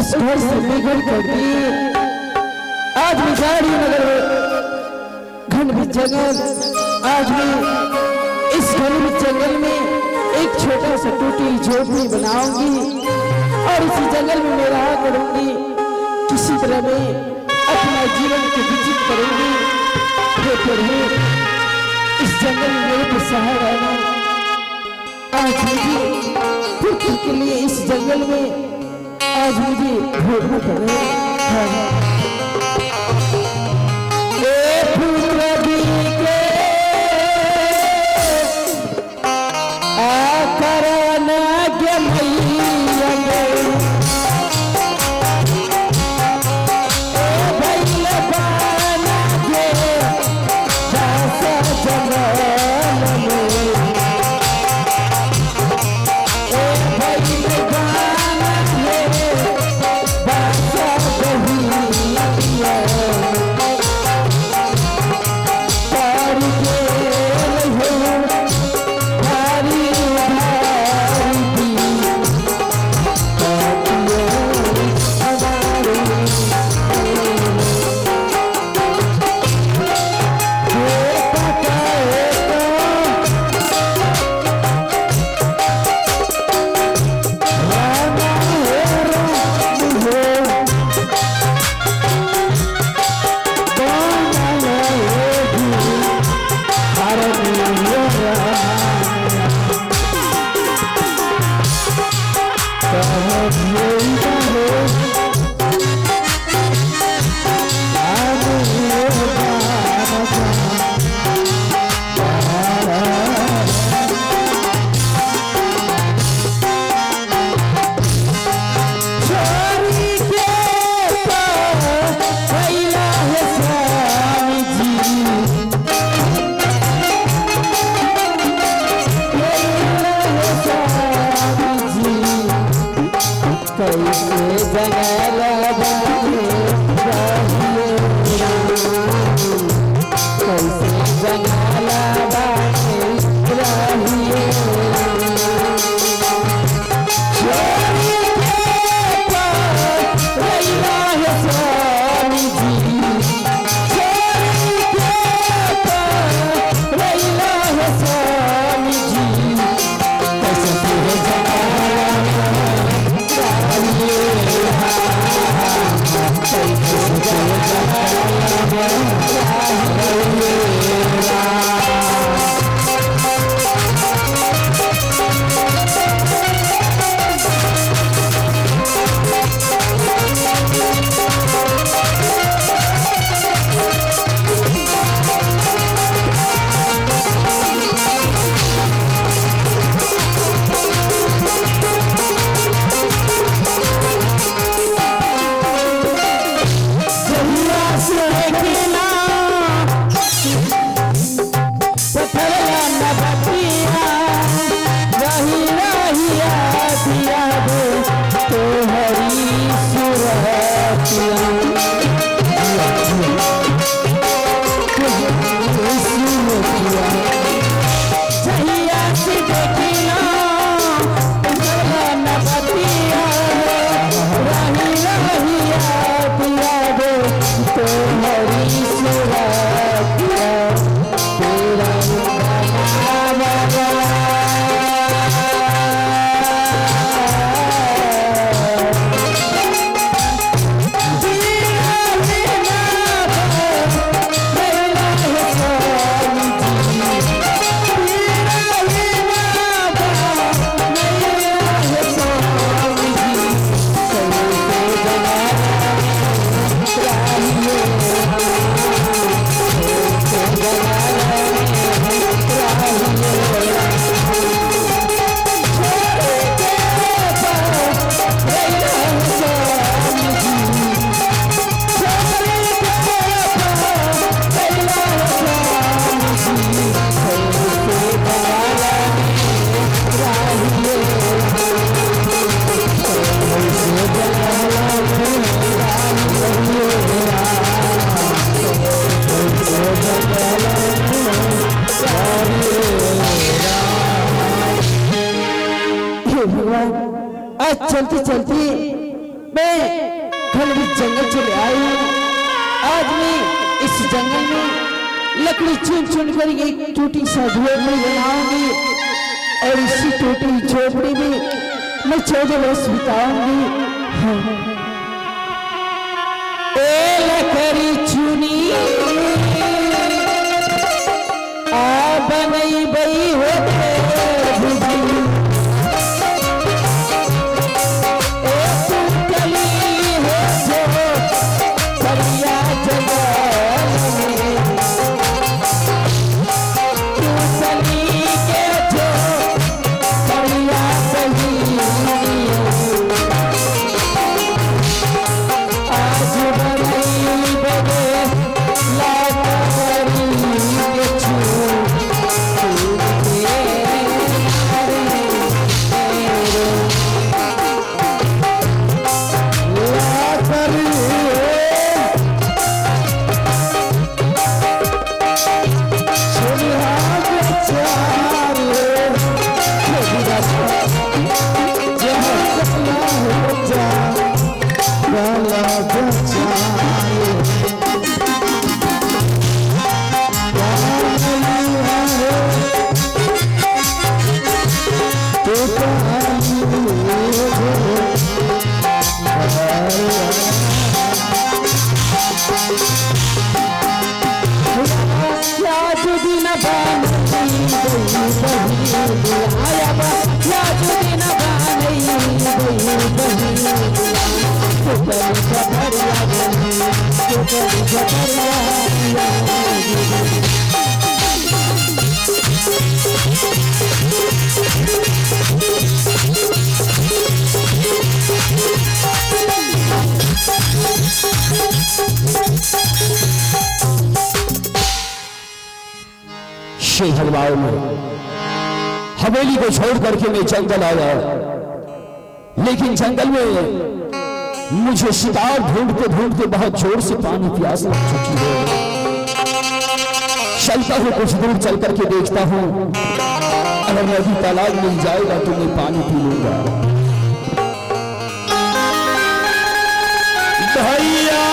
इस घर से बेघर कर दी। आज भी गाड़ी नगर घन भी जंगल, आज भी इस घन भी जंगल में एक छोटा सा टूटी झोपड़ी बनाऊंगी और इसी जंगल में मैं रहा करूंगी। किसी तरह में अपना जीवन को व्यतीत करूंगी। हे प्रभु, इस जंगल में मेरे को सहारा रहना। आज मुझे पुत्र के लिए इस जंगल में आज मुझे भोगना पड़ेगा। चलती चलती मैं घने जंगल चले आई। आज मैं इस जंगल में लकड़ी चुन चुन कर एक टूटी सा झोपड़ी बनाऊंगी और इसी टूटी झोपड़ी में मैं 14 वर्ष बिताऊंगी। लकड़ी चुनी आ बनई बई होते हलवाओं में हवेली को छोड़ करके मैं जंगल आया, लेकिन जंगल में मुझे शिकार ढूंढते ढूंढते बहुत जोर से पानी प्यास लग चुकी है। चलता हूं, कुछ दूर चल करके देखता हूं, अगर नदी तालाब मिल जाएगा तो मैं पानी पी लूंगा। भैया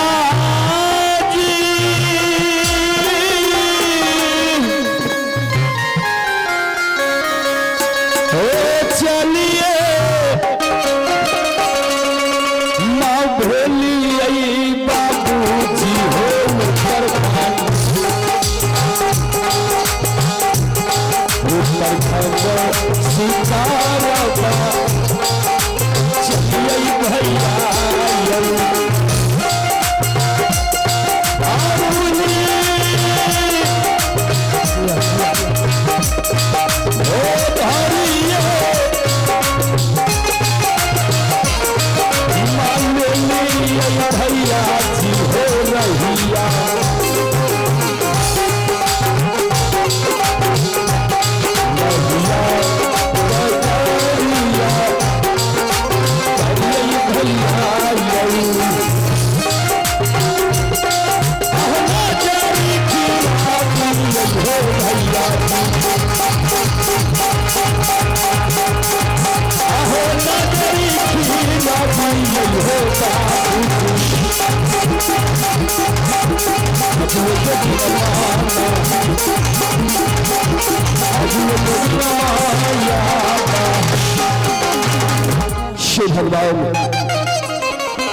शिव भगवान,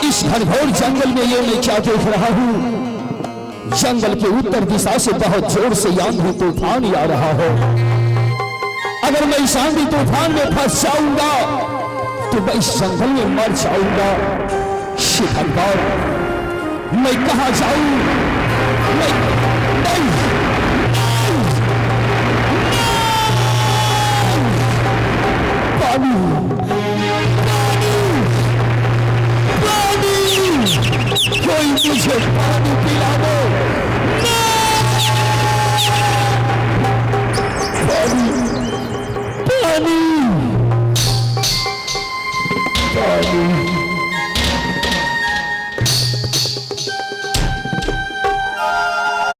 इस घनघोर जंगल में ये मैं क्या देख रहा हूं? जंगल के उत्तर दिशा से बहुत जोर से आंधी तूफान आ रहा हो। अगर मैं इस आंधी तूफान में फंस जाऊंगा तो मैं इस जंगल में मर जाऊंगा। शिव भगवान, मैं कहां जाऊं? पानी, कोई मुझे पानी पिला दो। पानी, पानी, पानी।